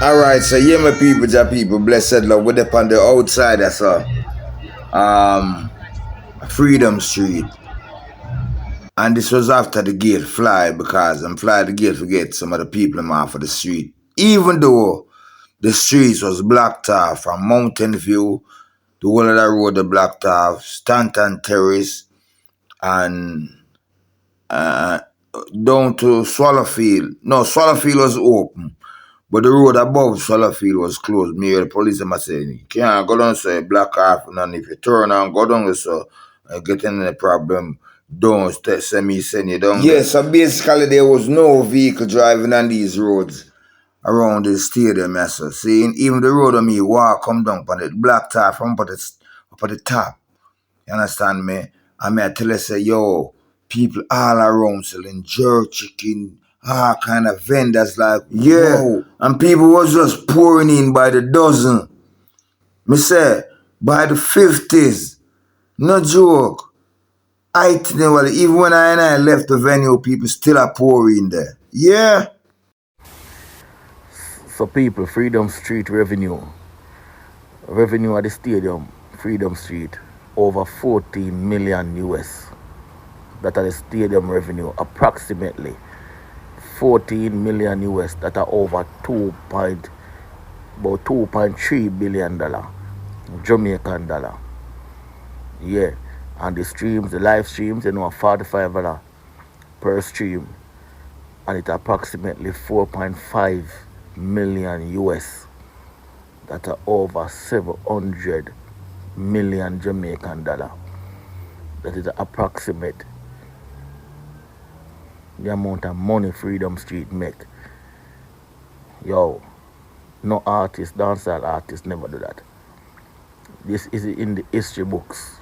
Alright, so yeah, my people, ja people, blessed love, we're up on the outside, that's Freedom Street. And this was after the gate fly, because I'm fly the gate to get some of the people in off of the street. Even though the streets was blocked off from Mountain View, the whole of the road was blocked off, Stanton Terrace, and down to Swallowfield. No, Swallowfield was open. But the road above Swallowfield was closed. Me the police them saying, you can't go down so block off, and if you turn and go down so get in a problem, don't send you down. Yeah, so basically there was no vehicle driving on these roads around the stadium, yes, sir. See, even the road on me walk come down on it, blocked off from up at the top. You understand me? I mean I tell you say, yo, people all around selling jerk chicken, all kind of vendors like, yeah. Whoa. And people was just pouring in by the dozen. Me say, by the 50s. No joke. I think, well, even when I left the venue, people still are pouring there. Yeah. So people, Freedom Street revenue at the stadium, Freedom Street, over 14 million US. That are the stadium revenue, approximately 14 million US. That are over about $2.3 billion Jamaican dollar. Yeah, and the live streams, $45 per stream, and it's approximately 4.5 million US. That are over 700 million Jamaican dollar. That is the approximate the amount of money Freedom Street make. Yo, no artist, dancehall artist never do that. This is in the history books.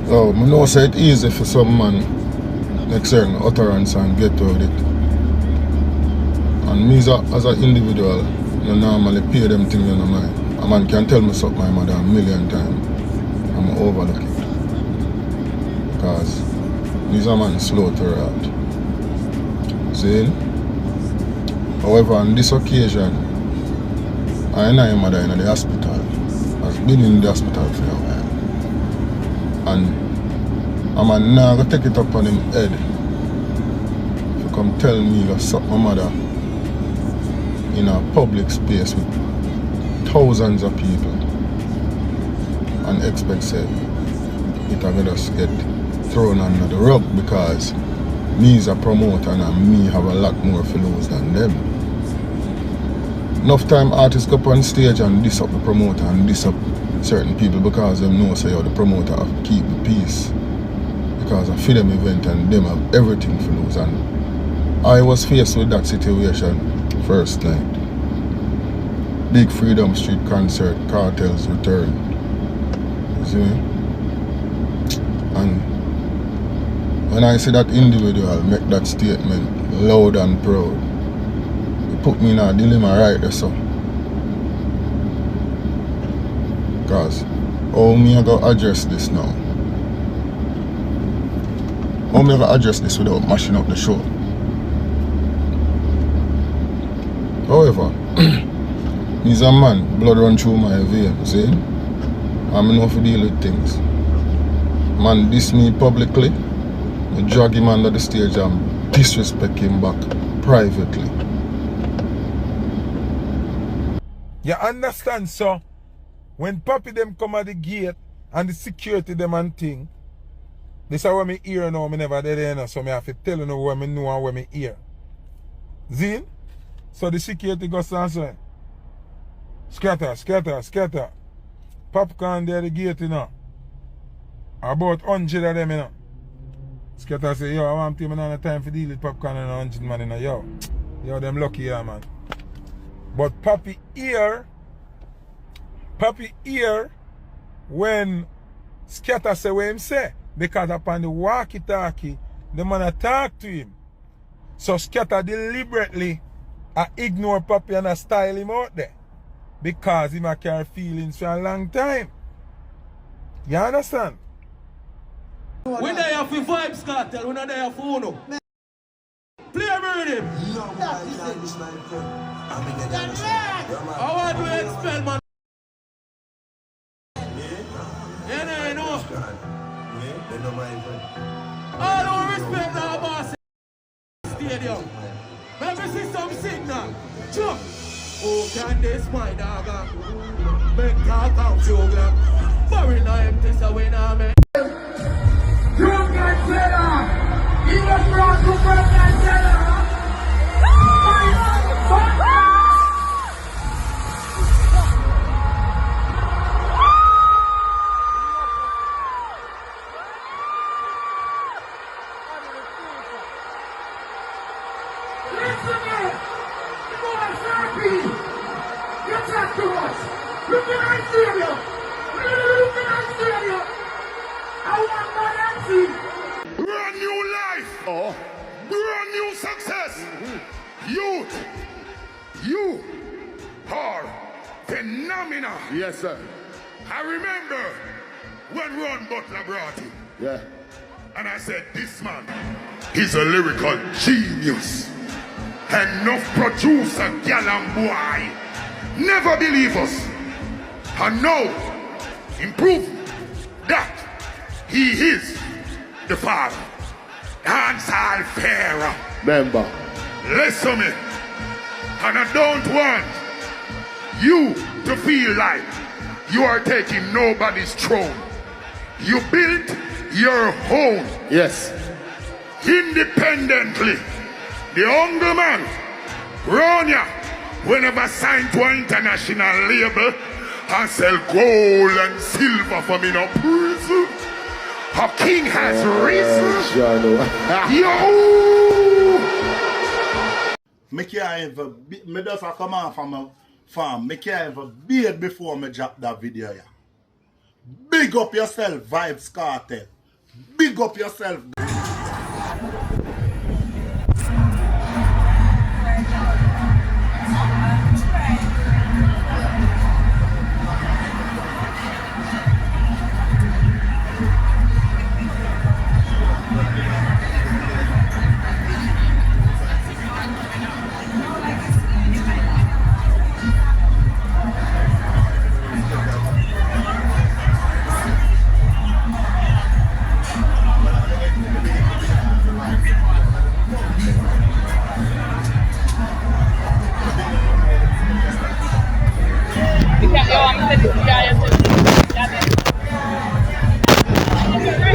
Oh, I know say it easy for some man make certain utterance and get out of it. And me as an individual, I normally pay them things in my mind. A man can tell me suck my mother a million times. I'm overlook it. Because he's a man slow to react. See? However, on this occasion, I know my mother in the hospital. I've been in the hospital for a while. And a man now go take it up on him head. If you come tell me you suck my mother in a public space with thousands of people and expect say it will just get thrown under the rug because me is a promoter and me have a lot more to lose than them. Enough time artists go up on stage and diss up the promoter and diss up certain people because them know say the promoter have to keep the peace because I feel them event and them have everything to lose. And I was faced with that situation first night. Big Freedom Street concert, Cartel's return. You see me? And when I see that individual make that statement loud and proud, it put me in a dilemma right there, so. Because how me I go address this now? How me I go address this without mashing up the show? However, he's a man, blood run through my veins, see? I'm enough to deal with things. Man diss me publicly, I drag him under the stage and disrespect him back privately. You understand, so? When Papi them come at the gate and the security them and thing, this is what me hear now, me never did there, so me have to tell you now what me know and what me hear. Zin? So the security goes and say, Skatta. Popcaan there the gate, you know. About 100 of them, you know. Skatta say, yo, I want to have time for deal with Popcaan and 100 man, you know. Yo, them lucky, yeah, man. But Papi here, when Skatta say what him say, because upon the walkie-talkie, the man talk to him. So Skatta deliberately ignore Papi and style him out there. Because he might carry feelings for a long time. You understand? We're there for Vybz Kartel, we're not there for Uno. Play a rhythm. That is it. How do you expel, man? Yeah, you know. I don't respect our boss stadium. Let me see some signal. Jump. Who can this my dog? Make talk out your glove. Foreign empty so we now make. You got better. He was brought to Popca Lawboss. Listen here. You are happy. You talk to us. Look at our stadium. Look at our stadium. I want my empty. Brand new life. Brand new success. Youth. You are phenomenal. Yes, sir. I remember when Ron Butler brought him. Yeah. And I said, this man, he's a lyrical genius. Enough producer, gal and boy. Never believe us. And now, improve that he is the father. Dancehall Pharaoh. Member. Listen me. And I don't want you to feel like you are taking nobody's throne. You built your own Yes. independently. The hungry man, Ronya, will never sign to an international label and sell gold and silver for me no prison. A king has risen. Yo! Me can't even, me just a come on from a farm. Me can't even beat before me drop that video. Yeah. Big up yourself, Vybz Kartel. Big up yourself.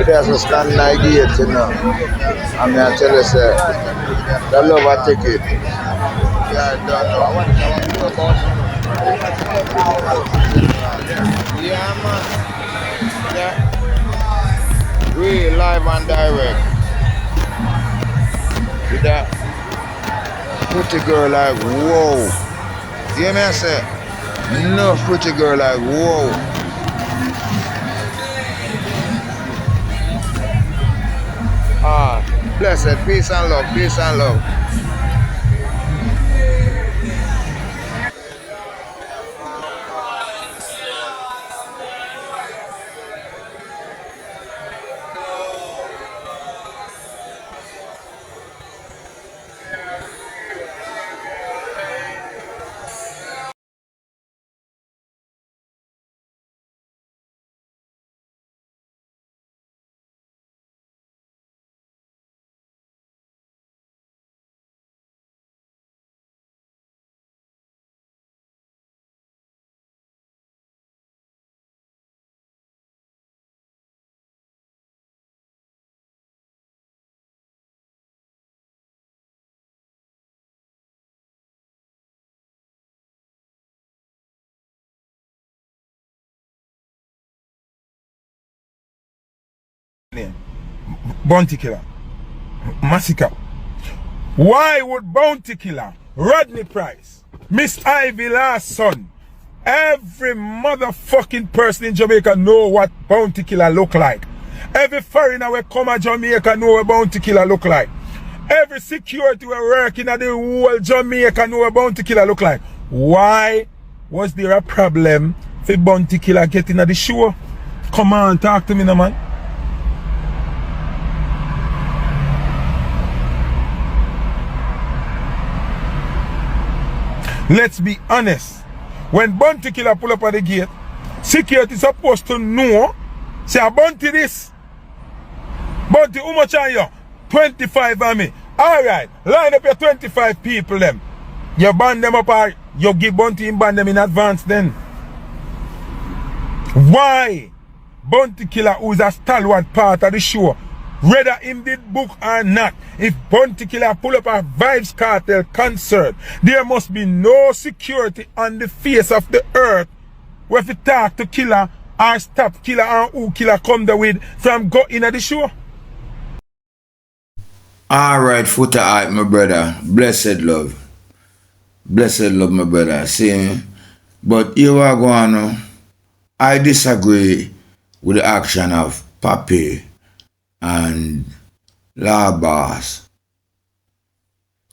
There's a stand like it, you know. I'm going to tell you, sir, the love I take it. Yeah, I don't know. Yeah, man. Yeah. Real live and direct. With that pretty girl like, whoa. You hear me, I say? No pretty girl like, whoa. Ah, blessed, peace and love, peace and love. Bounty Killer, Massacre. Why would Bounty Killer, Rodney Price, Miss Ivy last son, every motherfucking person in Jamaica know what Bounty Killer look like? Every foreigner will come to Jamaica know what Bounty Killer look like. Every security will work in the whole Jamaica know what Bounty Killer look like. Why was there a problem for Bounty Killer getting at the show? Come on, talk to me now, man. Let's be honest. When Bounty Killer pull up at the gate, security supposed to know, say, Bounty this. Bounty, how much are you? 25 on me. Alright, line up your 25 people them. You band them up or you give Bounty and band them in advance then. Why? Bounty Killer, who is a stalwart part of the show, whether him did book or not, if Bounty Killer pull up a Vybz Kartel concert, there must be no security on the face of the earth where if you talk to Killer or stop Killer or who Killer come there with from go in at the show. Alright, footer art, my brother. Blessed love. Blessed love, my brother. See, but you are going. I disagree with the action of Popca and Lawboss.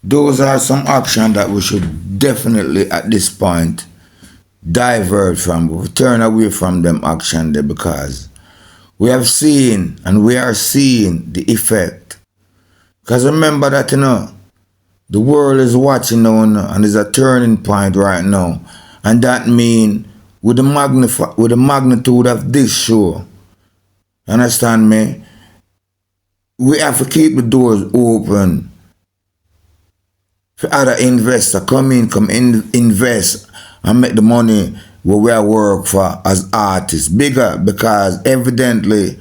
Those are some actions that we should definitely at this point divert from. We turn away from them action there because we have seen and we are seeing the effect. Because remember that, you know, the world is watching now and there's a turning point right now. And that means with the magnitude of this show, understand me? We have to keep the doors open for other investors come invest and make the money where we are work for as artists bigger, because evidently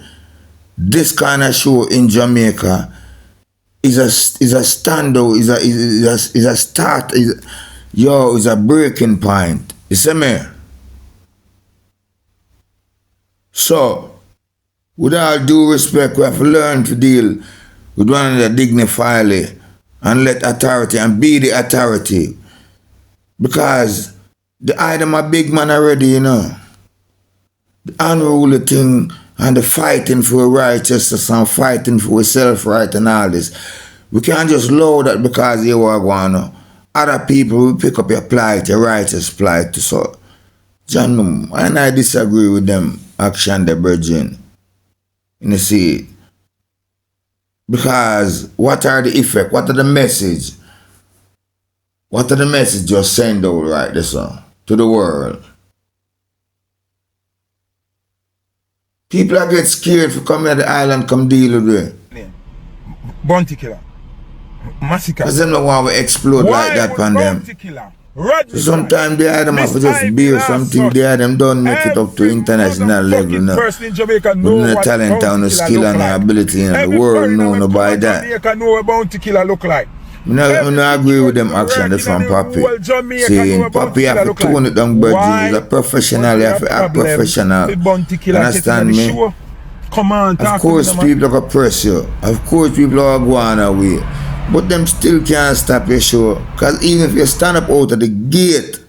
this kind of show in Jamaica is a standout, is a start, is a breaking point. You see me? So, with all due respect, we have to learn to deal with one another dignifiedly and let authority and be the authority. Because the item a big man already, you know. The unruly thing and the fighting for righteousness and fighting for self-right and all this. We can't just allow that because you are going. Other people will pick up your plight, your righteous plight. So, John, and I disagree with them action, the virgin. You see, because what are the effect? What are the message? What are the message you're sending out right this to the world? People are get scared for coming to the island, come deal with it. Bounty Killer. Massacre. Because they don't want to explode like that on them. So sometimes they have them have to just bear something there, them don't make it up to international level now. With no talent and no skill and no ability in the world know nobody that. Know what Bounty Killer look like. I don't agree with them action that's from Popca. Saying Popca have to tone it down, but he's a professional, you have to act professional. Understand me? Of course people are going to press you. Of course people are going away. But them still can't stop your show. Because even if you stand up out of the gate,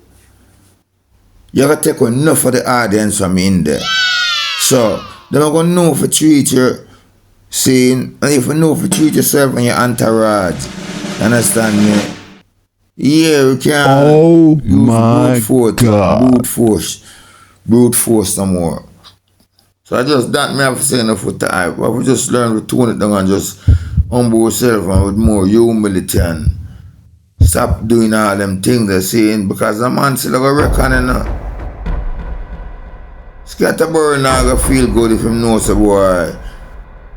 you got to take enough of the audience from in there. So, they're going to know if you treat you, saying, and if you know if you treat yourself and your entourage. Understand me? Yeah, we can't. Oh my God. Brute force some more. So I just don't have to say enough for time. But we just learn to tone it down and just humble yourself and with more humility and stop doing all them things they're saying, because a man still got to reckon, you know. Scatterburn now gonna feel good if him knows a boy.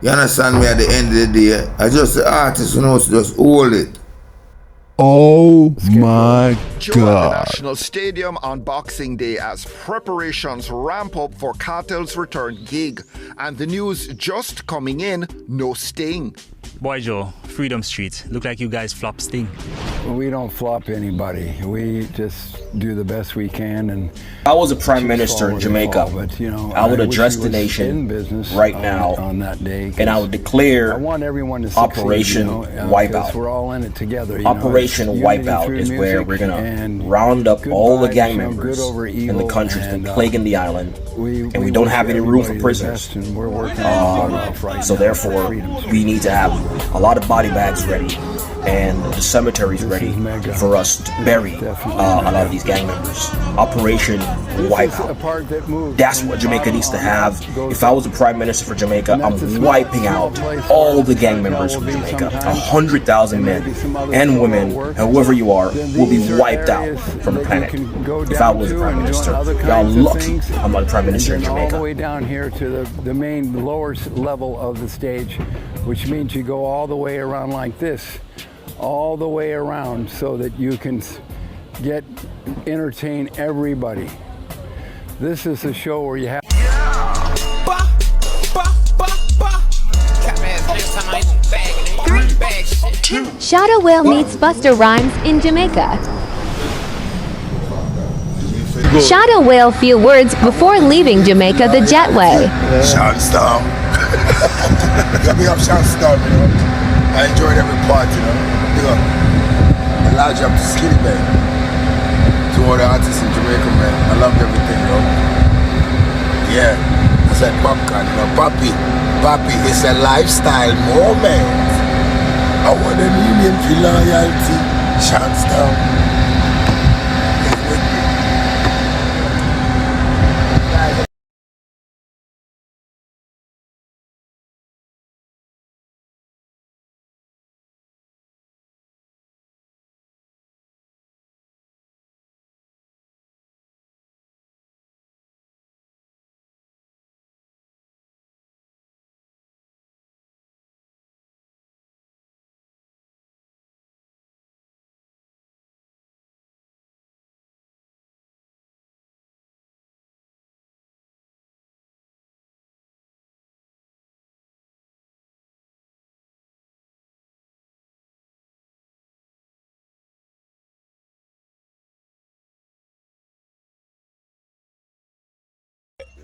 You understand me? At the end of the day, I just the artist who knows to just hold it. Oh my Joe God. at the National Stadium on Boxing Day as preparations ramp up for Kartel's return gig. And the news just coming in, no Sting. Boy Joe, Freedom Street. Look like you guys flop Sting. We don't flop anybody. We just do the best we can. And I was a prime minister in Jamaica. But, you know, I would address the nation right now on that day, and I would declare I want everyone to Operation Wipeout. We're all in it together. Operation Wipeout is where we're gonna round up all the gang members in the country that's been plaguing the island, and we don't have any room for prisoners. So therefore, we need to have a lot of body bags ready. and the cemetery is ready for us to bury a lot of these gang members. Operation Wipeout. That's what Jamaica needs to have. If I was the Prime Minister for Jamaica, I'm wiping out all the gang members from Jamaica. 100,000 men and women, and whoever you are, will be wiped out from the planet. If I was the Prime Minister, y'all lucky I'm not the Prime Minister in Jamaica. All the way down here to the main lower level of the stage, which means you go all the way around like this, all the way around, so that you can entertain everybody. This is a show where you have. Shadow Whale meets Busta Rhymes in Jamaica. Shadow Whale few words before leaving Jamaica the jetway. Shandstorm. Big up Shandstorm, you know. I enjoyed every part, you know. Big up. A large up to Skitty, man. To all the artists in Jamaica, man. I loved everything, you know. Yeah. I said Popcaan, you know. Papi, it's a lifestyle moment. I want a million for loyalty. Shandstorm.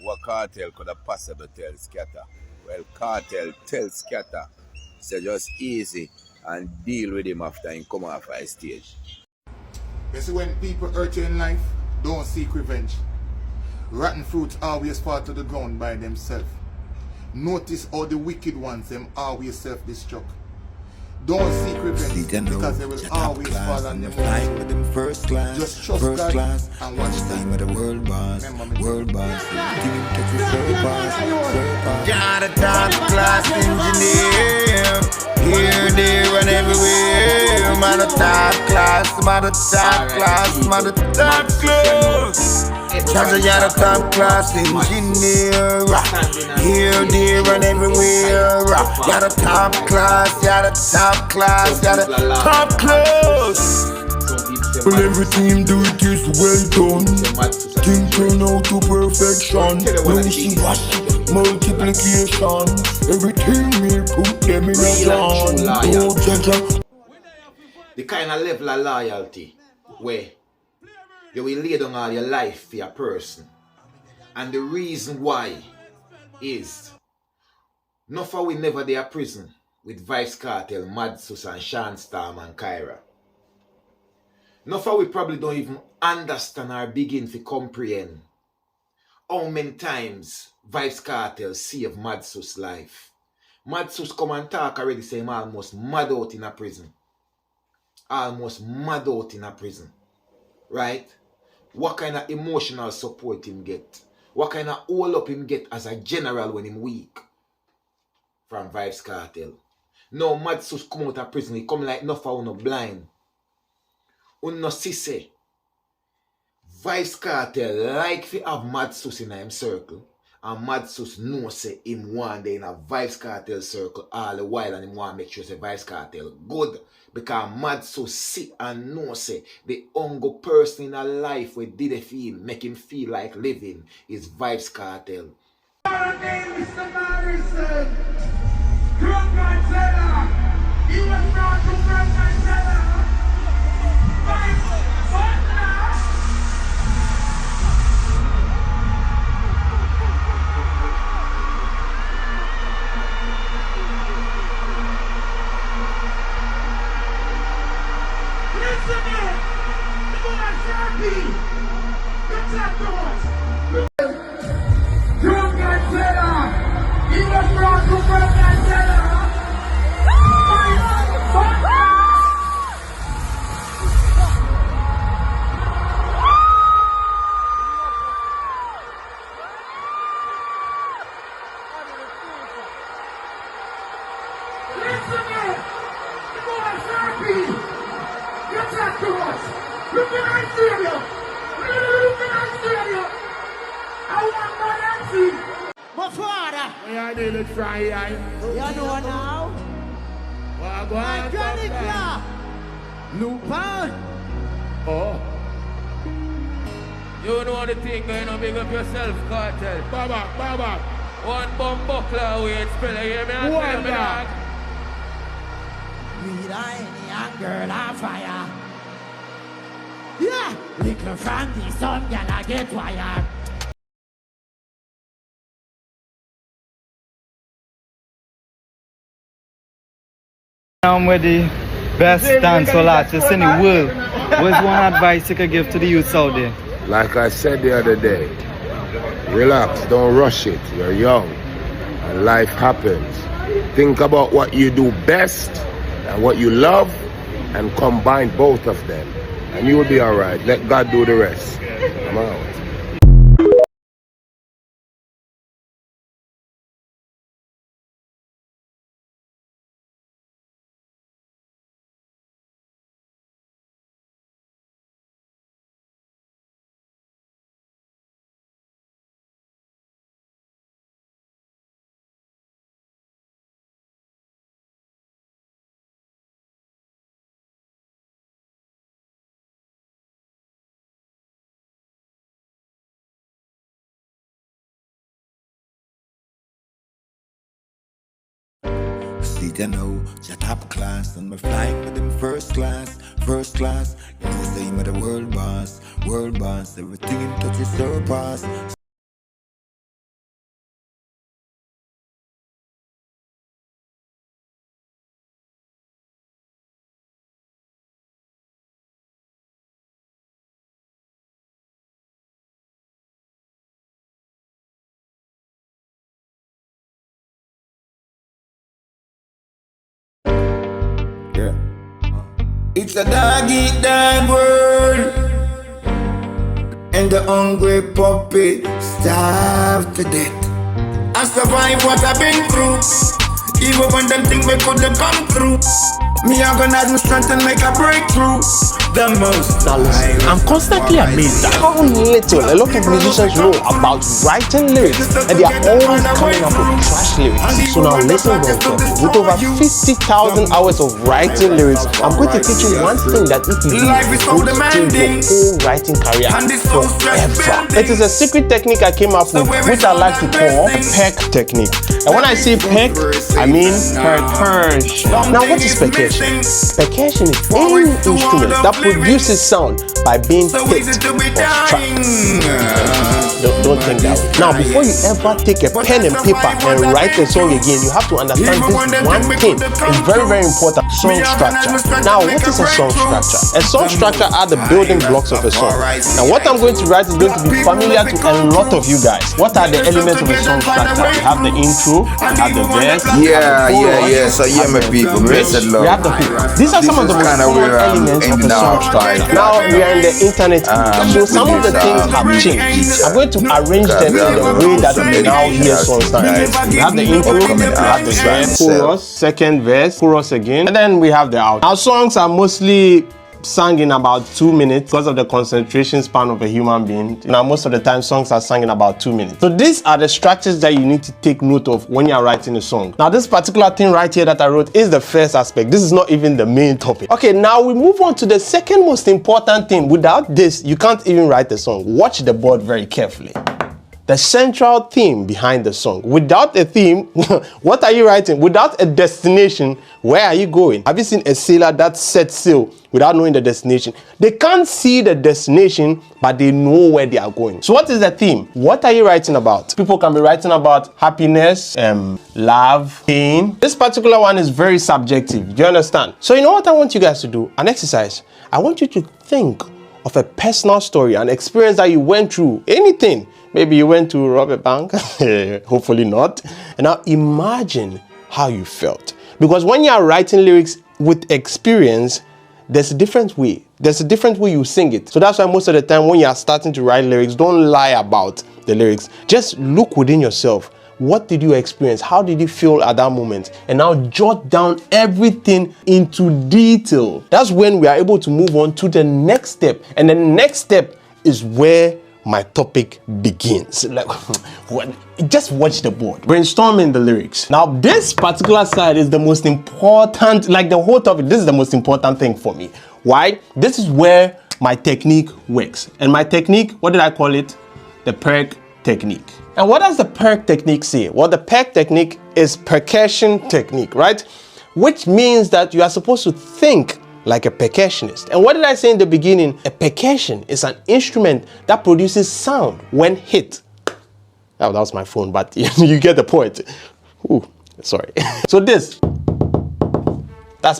What Kartel could have possibly tell Skatta? Well, Kartel tells Skatta, so just easy and deal with him after he come off a stage. You see, when people hurt you in life, don't seek revenge. Rotten fruits always fall to the ground by themselves. Notice how the wicked ones them always self-destruct. Don't seek revenge because they will always fall on them. First class, just trust first God class, and watch time with the world boss, world boss. Got a top class engineer, here, there, and everywhere. I'm a top class, I'm a top class, I'm a top class. Cause I got a top class engineer, here, there, and everywhere. Got a top class, got a top class, got a top class. Well, everything him do it is well done. Thing turn out to perfection. Wishy-washy, multiplication. Everything me put them in a gun. The kind of level of loyalty where you will lay down all your life for a person. And the reason why is not for we never there prison with Vybz Kartel, Madsus and Shandstorm and Kyra. Not for we probably don't even understand or begin to comprehend how many times Vybz Kartel saved Madsus' life. Madsus come and talk already, say him almost mad out in a prison. Almost mad out in a prison. Right? What kind of emotional support him get? What kind of hold up him get as a general when him weak? From Vybz Kartel. Now Madsus come out of prison, he come like no for no blind. Unno see say Vybz Kartel like to have Madsus in him circle, and Madsus know say him one day in a Vybz Kartel circle all the while, and him want make sure say Vybz Kartel good, because Madsus see and know say the only person in a life where did he feel make him feel like living is Vybz Kartel. My name is Morrison. Drunk and Zella. You was brought to Drunk and Zella. Listen here, the boy Sharpie, the top doors. Drunk and Zella. You was brought to Drunk and Zella. much. Look at I tell you. Look at I tell you. I want my auntie. My father. We are doing try. You know now. My granny Clark. Lupin. Oh. You know the thing going on, big up yourself, Kartel. Baba. One bomb buckler away, spell it, hear me? I tell you, dog. We die young girl on fire. Yeah, little from the sun, gonna get wired. I'm with the best dancehall artists in the world. What's one advice you could give to the youths out there? Like I said the other day, relax, don't rush it. You're young and life happens. Think about what you do best and what you love and combine both of them. And you will be all right. Let God do the rest. I'm out. See you know, you're top class, and my flight with them first class. You know, say you're the world boss, everything you touch is surpass. It's a dog-eat-dog world, and the hungry puppy starve to death. I survive what I've been through, even when them think we couldn't come through. Me, I'm gonna have no strength and make a breakthrough. The most. Now listen, I'm constantly amazed at how little a lot of musicians know about writing lyrics, and they are always coming up with trash lyrics. So now listen very carefully. With over 50,000 hours of writing lyrics, I'm going to teach you one thing that if you do, it's going to change your whole writing career forever. It is a secret technique I came up with, which I like to call peck technique. And when I say peck, I mean percussion. Now what is percussion? Percussion is any instrument that produces sound by being hit or struck. Don't think that way. Now, before you ever take a pen and paper and write a song again, you have to understand this one thing. It's very, very important. Song structure. Now, what is a song structure? A song structure are the building blocks of a song. Now, what I'm going to write is going to be familiar to a lot of you guys. What are the elements of a song structure? We have the intro, we have the verse. Yeah. So yeah, my people, we have the hook. These are some of the most common elements of a song structure. Now we are in the internet, so some of the things have changed. I'm going to arrange them in the way that we now hear songs now. We have the intro, we have the verse, chorus, second verse, chorus again, and then we have the outro. Our songs are mostly sung in about 2 minutes because of the concentration span of a human being. Now most of the time songs are sung in about 2 minutes. So these are the structures that you need to take note of when you are writing a song. Now this particular thing right here that I wrote is the first aspect. This is not even the main topic. Okay, now we move on to the second most important thing. Without this, you can't even write a song. Watch the board very carefully. The central theme behind the song. Without a theme, what are you writing? Without a destination, where are you going? Have you seen a sailor that sets sail without knowing the destination? They can't see the destination, but they know where they are going. So what is the theme? What are you writing about? People can be writing about happiness, love, pain. This particular one is very subjective. Do you understand? So you know what I want you guys to do? An exercise. I want you to think of a personal story, an experience that you went through, anything. Maybe you went to rob a bank, hopefully not. And now imagine how you felt. Because when you are writing lyrics with experience, there's a different way. There's a different way you sing it. So that's why most of the time when you are starting to write lyrics, don't lie about the lyrics. Just look within yourself. what did you experience? How did you feel at that moment? And now jot down everything into detail. That's when we are able to move on to the next step. And the next step is where my topic begins. Like, just watch the board. Brainstorming the lyrics. Now, this particular side is the most important, like the whole topic, this is the most important thing for me. Why? This is where my technique works. And my technique, what did I call it? The perk technique. And what does the perk technique say? Well, the perk technique is percussion technique, right? Which means that you are supposed to think like a percussionist. And what did I say in the beginning? A percussion is an instrument that produces sound when hit. Oh, that was my phone, but you get the point. Ooh, sorry. So that's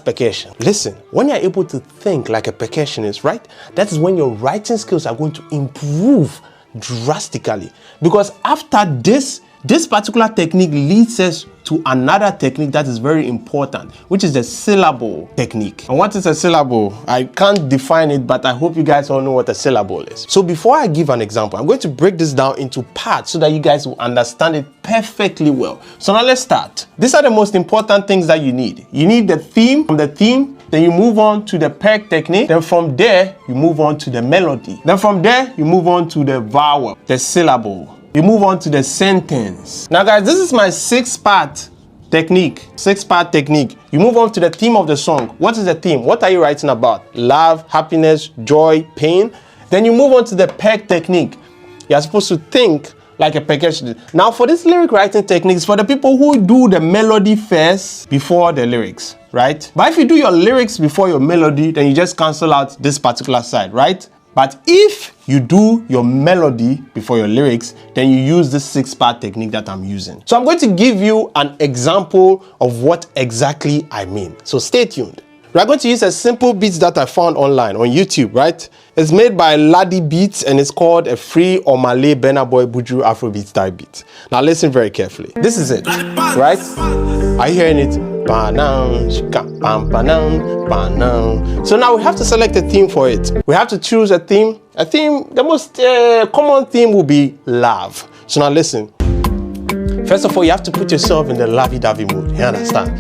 percussion. Listen, when you're able to think like a percussionist, right? That is when your writing skills are going to improve drastically. Because after this particular technique leads us to another technique that is very important, which is the syllable technique. And what is a syllable? I can't define it, but I hope you guys all know what a syllable is. So before I give an example, I'm going to break this down into parts so that you guys will understand it perfectly well. So now let's start. These are the most important things that you need. You need the theme. From the theme, then you move on to the perk technique. Then from there, you move on to the melody. Then from there, you move on to the vowel, the syllable. You move on to the sentence. Now guys, this is my 6-part technique. 6-part technique. You move on to the theme of the song. What is the theme? What are you writing about? Love, happiness, joy, pain. Then you move on to the perk technique. You are supposed to think like a percussionist. Now for this lyric writing techniques, for the people who do the melody first before the lyrics, right? But if you do your lyrics before your melody, then you just cancel out this particular side, right? But if you do your melody before your lyrics, then you use this 6-part technique that I'm using. So I'm going to give you an example of what exactly I mean. So stay tuned. We're going to use a simple beat that I found online on YouTube, right? It's made by Laddie Beats and it's called a free or Malay Burna Boy Buju Afrobeat style beat. Now listen very carefully. This is it, right? Are you hearing it? So now we have to select a theme for it. We have to choose a theme. A theme, the most common theme will be love. So now listen. First of all, you have to put yourself in the lovey-dovey mood. You understand?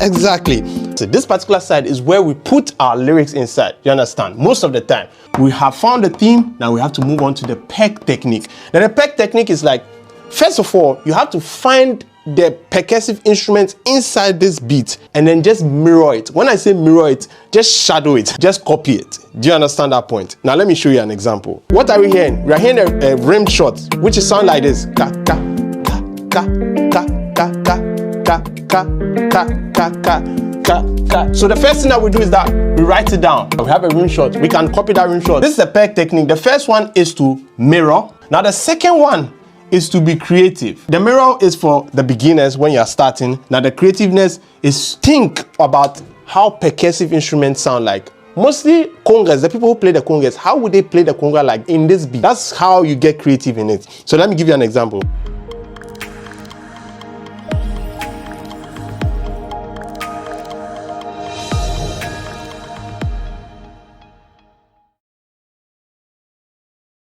Exactly. So this particular side is where we put our lyrics inside. You understand? Most of the time. We have found the theme. Now we have to move on to the perk technique. Now the perk technique is like, first of all, you have to find the percussive instruments inside this beat and then just mirror it. When I say mirror it, just shadow it, just copy it. Do you understand that point? Now let me show you an example. What are we hearing? We are hearing a rimmed shot, which is sound like this. Ka, ka, ka, ka, ka, ka, ka, ka, ka, ka, ka, ka, ka, ka. So the first thing that we do is that we write it down. We have a rim shot. We can copy that rim shot. This is a perk technique. The first one is to mirror. Now the second one is to be creative. The mirror is for the beginners when you're starting. Now the creativeness is think about how percussive instruments sound like. Mostly congas, the people who play the congas, how would they play the conga like in this beat? That's how you get creative in it. So let me give you an example.